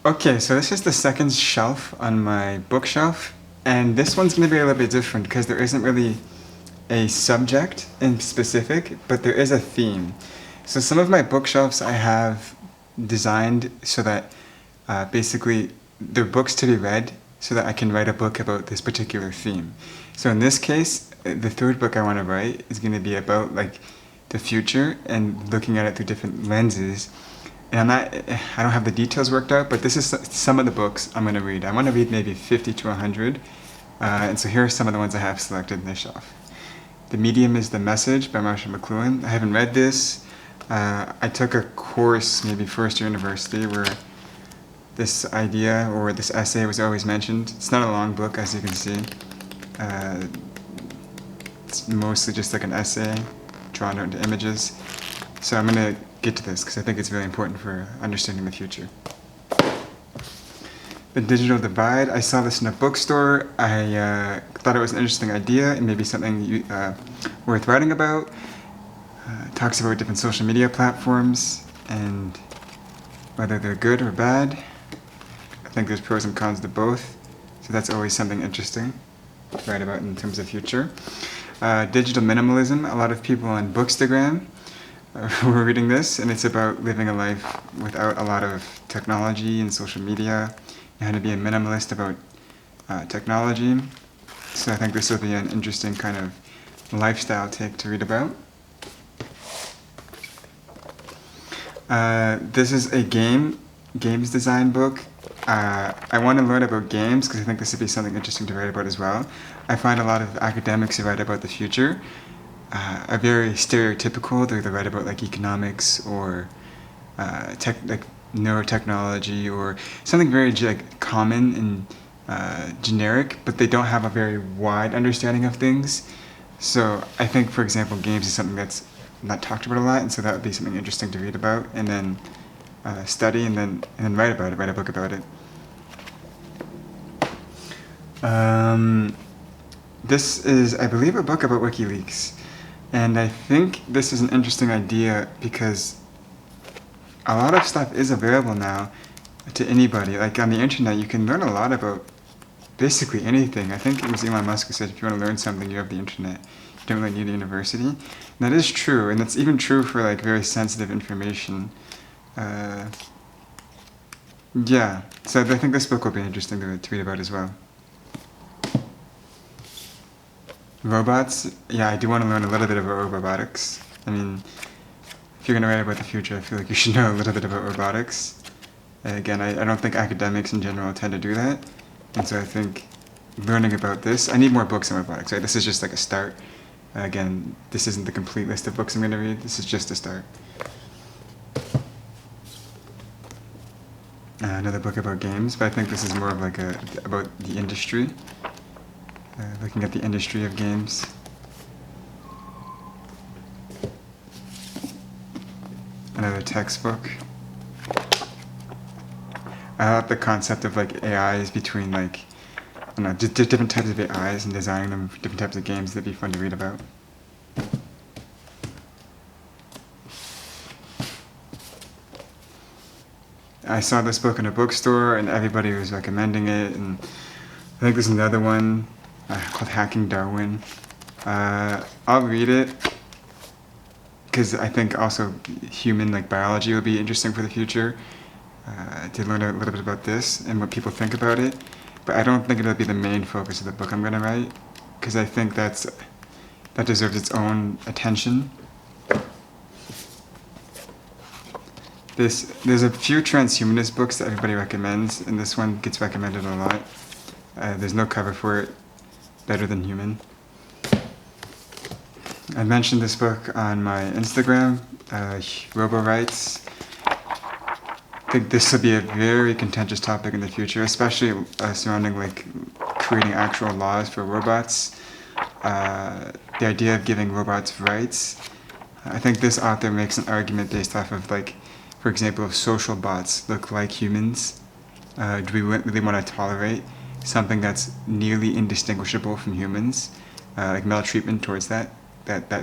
Okay, so this is the second shelf on my bookshelf, and this one's going to be a little bit different because there isn't really a subject in specific, but there is a theme. So some of my bookshelves I have designed so that basically they're books to be read so that I can write a book about this particular theme. So in this case, the third book I want to write is going to be about like the future and looking at it through different lenses. And I don't have the details worked out, but this is some of the books I'm going to read. I want to read maybe 50 to 100, and so here are some of the ones I have selected in this shelf. The Medium is the Message by Marsha Mcluhan. I haven't read this. I took a course, maybe first year university, where this idea or this essay was always mentioned. It's not a long book, as you can see. It's mostly just like an essay drawn out into images. So I'm going to get to this because I think it's really important for understanding the future. The Digital Divide. I saw this in a bookstore. I thought it was an interesting idea and maybe something worth writing about. It talks about different social media platforms and whether they're good or bad. I think there's pros and cons to both, so that's always something interesting to write about in terms of future. Digital Minimalism. A lot of people on Bookstagram were reading this, and it's about living a life without a lot of technology and social media, and how to be a minimalist about technology. So I think this will be an interesting kind of lifestyle take to read about. This is a games design book. I want to learn about games because I think this would be something interesting to write about as well. I find a lot of academics who write about the future are very stereotypical. They either write about like economics or like neurotechnology or something very like common and generic, but they don't have a very wide understanding of things. So I think, for example, games is something that's not talked about a lot, and so that would be something interesting to read about and then study and then write about it, write a book about it. This is, I believe, a book about Wikileaks. And I think this is an interesting idea because a lot of stuff is available now to anybody. Like on the internet, you can learn a lot about basically anything. I think it was Elon Musk who said if you want to learn something, you have the internet. You don't really need a university. And that is true, and that's even true for like very sensitive information. Yeah, so I think this book will be interesting to read about as well. Robots, yeah, I do want to learn a little bit about robotics. I mean, if you're going to write about the future, I feel like you should know a little bit about robotics. Again, I don't think academics in general tend to do that, and so I think learning about this, I need more books on robotics, right? This is just like a start. Again, this isn't the complete list of books I'm going to read, this is just a start. Another book about games, but I think this is more of like about the industry. Looking at the industry of games. Another textbook. I thought the concept of like AIs between like, I don't know, just different types of AIs and designing them for different types of games that'd be fun to read about. I saw this book in a bookstore and everybody was recommending it, and I think there's another one called Hacking Darwin. I'll read it because I think also human like biology will be interesting for the future. To learn a little bit about this and what people think about it, but I don't think it'll be the main focus of the book I'm going to write because I think that deserves its own attention. There's a few transhumanist books that everybody recommends, and this one gets recommended a lot. There's no cover for it. Better Than Human. I mentioned this book on my Instagram, Robo Rights. I think this will be a very contentious topic in the future, especially surrounding like creating actual laws for robots. The idea of giving robots rights. I think this author makes an argument based off of like, for example, if social bots look like humans, do we really want to tolerate something that's nearly indistinguishable from humans, like maltreatment towards that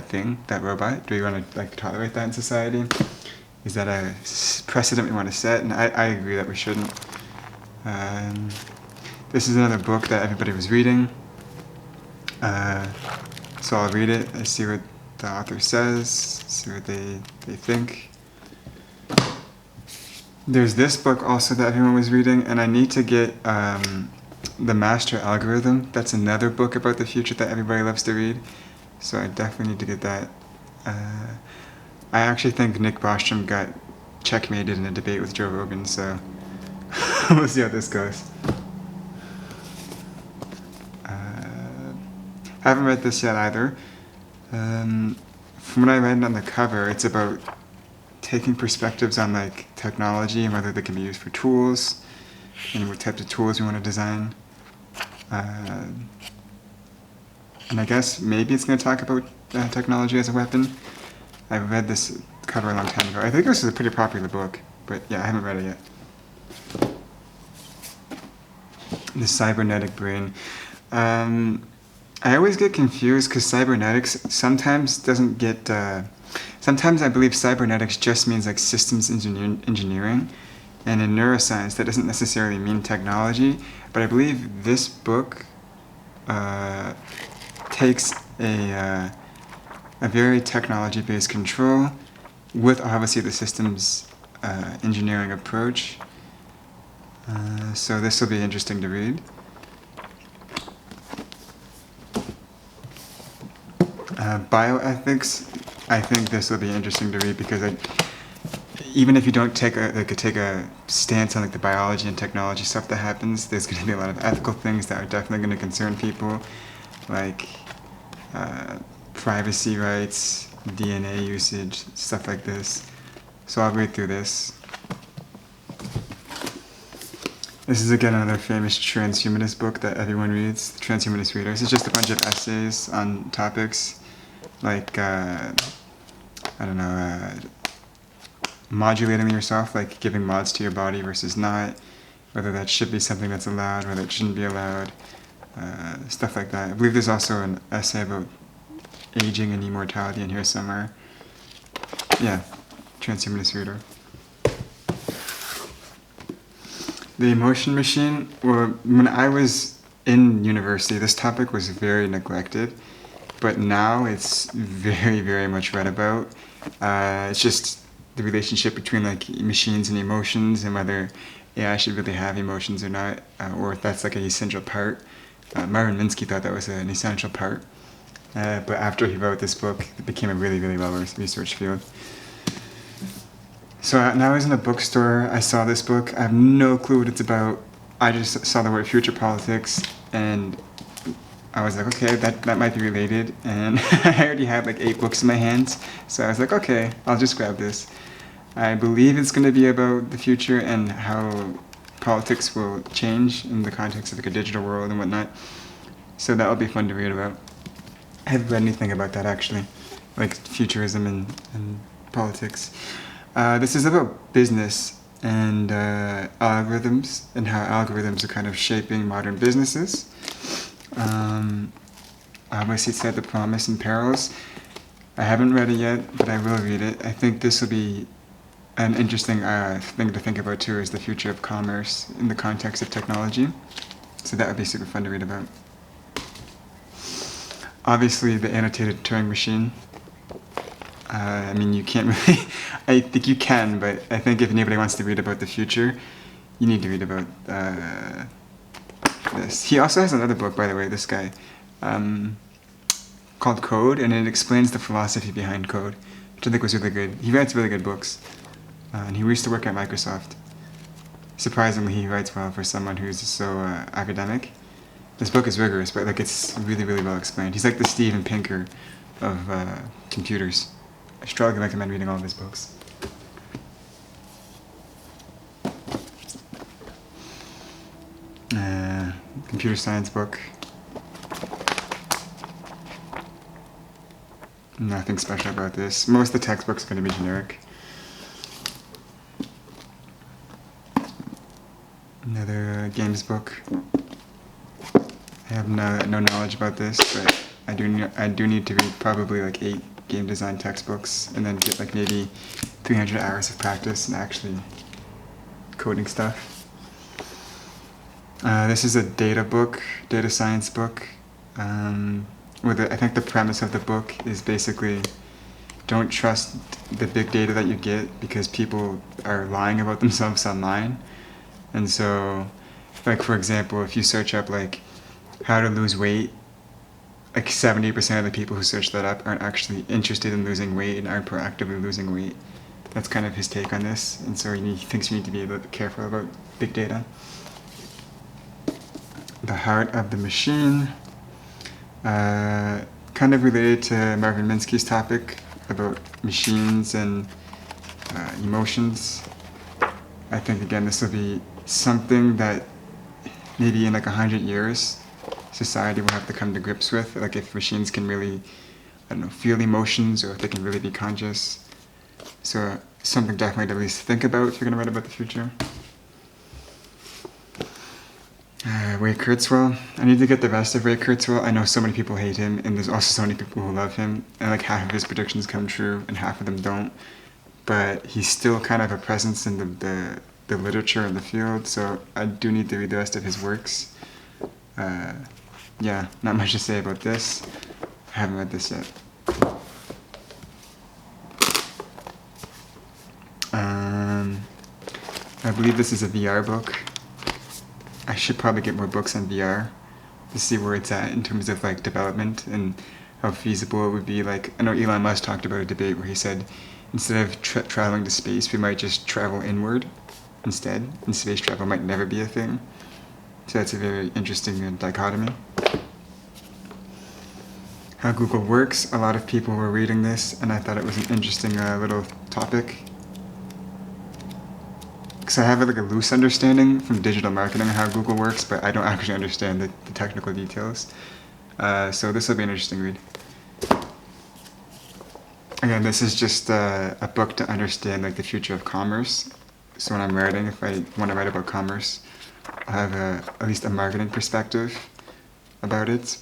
thing, that robot? Do we want to like tolerate that in society? Is that a precedent we want to set? And I agree that we shouldn't. This is another book that everybody was reading. So I'll read it, I see what the author says, see what they think. There's this book also that everyone was reading, and I need to get The Master Algorithm. That's another book about the future that everybody loves to read, so I definitely need to get that. I actually think Nick Bostrom got checkmated in a debate with Joe Rogan, so we'll see how this goes. Haven't read this yet either. From what I read on the cover, it's about taking perspectives on like technology and whether they can be used for tools and what types of tools we want to design. And I guess maybe it's going to talk about technology as a weapon. I read this cover a long time ago. I think this is a pretty popular book, but yeah, I haven't read it yet. The Cybernetic Brain. I always get confused because cybernetics sometimes doesn't get... sometimes I believe cybernetics just means like systems engineering, and in neuroscience that doesn't necessarily mean technology, but I believe this book takes a very technology-based control with obviously the systems engineering approach. So this will be interesting to read. Bioethics, I think this will be interesting to read because even if you don't take a stance on like the biology and technology stuff that happens, there's going to be a lot of ethical things that are definitely going to concern people, like privacy rights, DNA usage, stuff like this. So I'll read through this. This is again another famous transhumanist book that everyone reads, the Transhumanist Readers. It's just a bunch of essays on topics like, modulating yourself, like giving mods to your body versus not, whether that should be something that's allowed, whether it shouldn't be allowed, stuff like that. I believe there's also an essay about aging and immortality in here somewhere. Yeah, Transhumanist Reader. The Emotion Machine, well, when I was in university, this topic was very neglected, but now it's very, very much read about. It's just the relationship between like machines and emotions and whether AI should really have emotions or not, or if that's like an essential part. Myron Minsky thought that was an essential part, but after he wrote this book, it became a really, really well-researched field. So now I was in a bookstore, I saw this book, I have no clue what it's about. I just saw the word future politics, and I was like, okay, that might be related, and I already had like 8 books in my hands, so I was like, okay, I'll just grab this. I believe it's going to be about the future and how politics will change in the context of like a digital world and whatnot, so that'll be fun to read about. I haven't read anything about that actually, like futurism and politics. This is about business and algorithms and how algorithms are kind of shaping modern businesses. Obviously it said the promise and perils. I haven't read it yet, but I will read it. I think this will be an interesting thing to think about too, is the future of commerce in the context of technology. So that would be super fun to read about. Obviously the annotated Turing machine. I mean, you can't really... I think you can, but I think if anybody wants to read about the future, you need to read about this. He also has another book, by the way, this guy, called Code, and it explains the philosophy behind code, which I think was really good. He writes really good books, and he used to work at Microsoft. Surprisingly, he writes well for someone who's so academic. This book is rigorous, but like it's really, really well explained. He's like the Steven Pinker of computers. I strongly recommend reading all of his books. Computer science book. Nothing special about this. Most of the textbooks are going to be generic. Another games book. I have no knowledge about this, but I do need to read probably like 8 game design textbooks and then get like maybe 300 hours of practice and actually coding stuff. This is a data book, data science book. I think the premise of the book is basically don't trust the big data that you get because people are lying about themselves online. And so, like for example, if you search up like how to lose weight, like 70% of the people who search that up aren't actually interested in losing weight and aren't proactively losing weight. That's kind of his take on this, and so he thinks you need to be a bit careful about big data. The Heart of the Machine, kind of related to Marvin Minsky's topic about machines and emotions. I think again this will be something that maybe in like 100 years society will have to come to grips with, like if machines can really, I don't know, feel emotions or if they can really be conscious. So something definitely to at least think about if you're going to write about the future. Ray Kurzweil. I need to get the rest of Ray Kurzweil. I know so many people hate him, and there's also so many people who love him, and like half of his predictions come true, and half of them don't. But he's still kind of a presence in the literature in the field, so I do need to read the rest of his works. Yeah, not much to say about this. I haven't read this yet. I believe this is a VR book. I should probably get more books on VR to see where it's at in terms of like development and how feasible it would be. Like I know Elon Musk talked about a debate where he said instead of traveling to space, we might just travel inward instead, and space travel might never be a thing. So that's a very interesting dichotomy. How Google works. A lot of people were reading this, and I thought it was an interesting little topic. Because I have like a loose understanding from digital marketing of how Google works, but I don't actually understand the technical details. So this will be an interesting read. Again, this is just a book to understand like the future of commerce. So when I'm writing, if I want to write about commerce, I'll have at least a marketing perspective about it.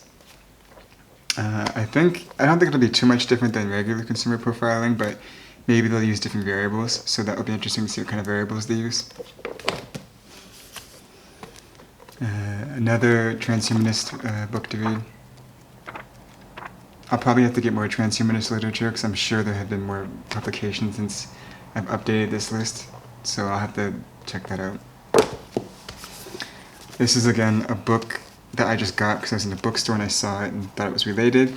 I don't think it'll be too much different than regular consumer profiling, but maybe they'll use different variables, so that will be interesting to see what kind of variables they use. Another transhumanist book to read. I'll probably have to get more transhumanist literature because I'm sure there have been more publications since I've updated this list, so I'll have to check that out. This is again a book that I just got because I was in the bookstore and I saw it and thought it was related.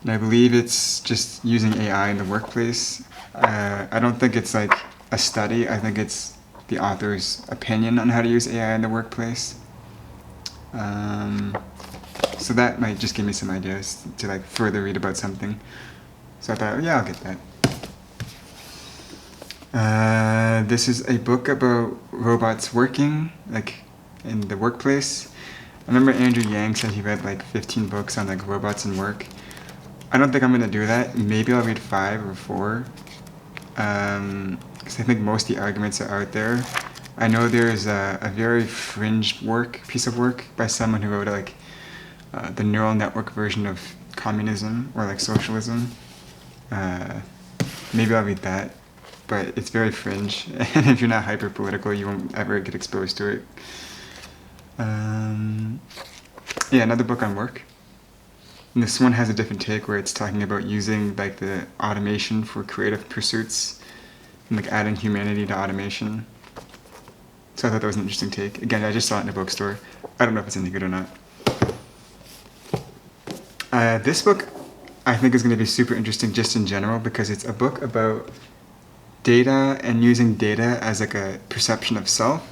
And I believe it's just using AI in the workplace. I don't think it's like a study. I think it's the author's opinion on how to use AI in the workplace. So that might just give me some ideas to like further read about something. So I thought, yeah, I'll get that. This is a book about robots working, like in the workplace. I remember Andrew Yang said he read like 15 books on like robots and work. I don't think I'm gonna do that. Maybe I'll read 5 or 4. Because I think most of the arguments are out there. I know there's a very fringe piece of work by someone who wrote like the neural network version of communism or like socialism. Maybe I'll read that, but it's very fringe, and if you're not hyper political, you won't ever get exposed to it. Yeah, another book on work. And this one has a different take where it's talking about using like the automation for creative pursuits and like adding humanity to automation. So I thought that was an interesting take. Again, I just saw it in a bookstore. I don't know if it's any good or not. This book I think is going to be super interesting just in general because it's a book about data and using data as like a perception of self.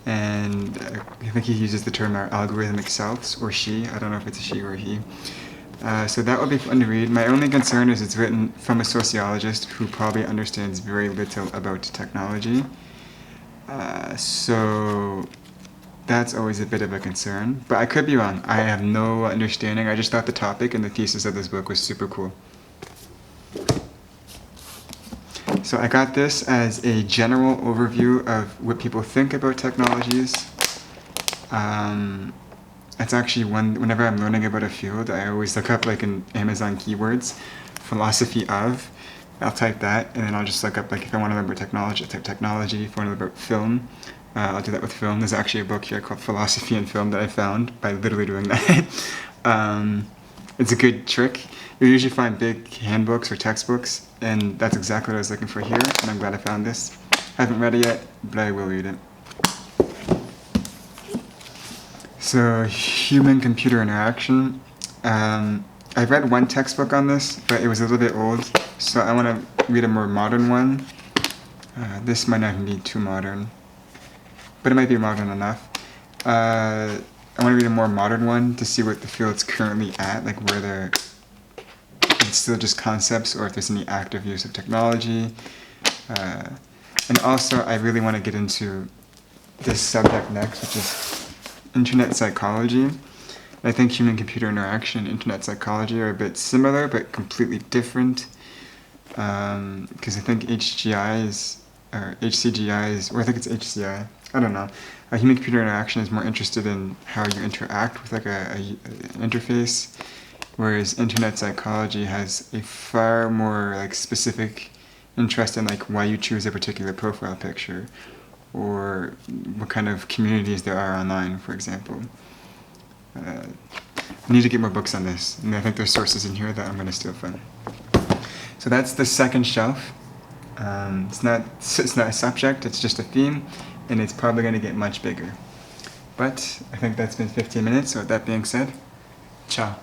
And I think he uses the term algorithmic selves, or she. I don't know if it's a she or a he. So that would be fun to read. My only concern is it's written from a sociologist who probably understands very little about technology. So that's always a bit of a concern. But I could be wrong. I have no understanding. I just thought the topic and the thesis of this book was super cool. So I got this as a general overview of what people think about technologies. It's actually whenever I'm learning about a field, I always look up like in Amazon keywords, philosophy of, I'll type that, and then I'll just look up, like, if I want to learn about technology, I'll type technology. If I want to learn about film, I'll do that with film. There's actually a book here called Philosophy and Film that I found by literally doing that. It's a good trick. You usually find big handbooks or textbooks, and that's exactly what I was looking for here, and I'm glad I found this. I haven't read it yet, but I will read it. So, human-computer interaction. I've read one textbook on this, but it was a little bit old, so I want to read a more modern one. This might not even be too modern, but it might be modern enough. I want to read a more modern one to see what the field's currently at, like where it's still just concepts or if there's any active use of technology. And also, I really want to get into this subject next, which is internet psychology. I think human-computer interaction and internet psychology are a bit similar, but completely different. Because I think HCGI, or I think it's HCI. I don't know. Human-computer interaction is more interested in how you interact with like an interface, whereas internet psychology has a far more like specific interest in like why you choose a particular profile picture, or what kind of communities there are online, for example. I need to get more books on this, and I think there's sources in here that I'm going to steal from. So that's the second shelf. It's not a subject, it's just a theme, and it's probably going to get much bigger. But I think that's been 15 minutes, so with that being said, ciao.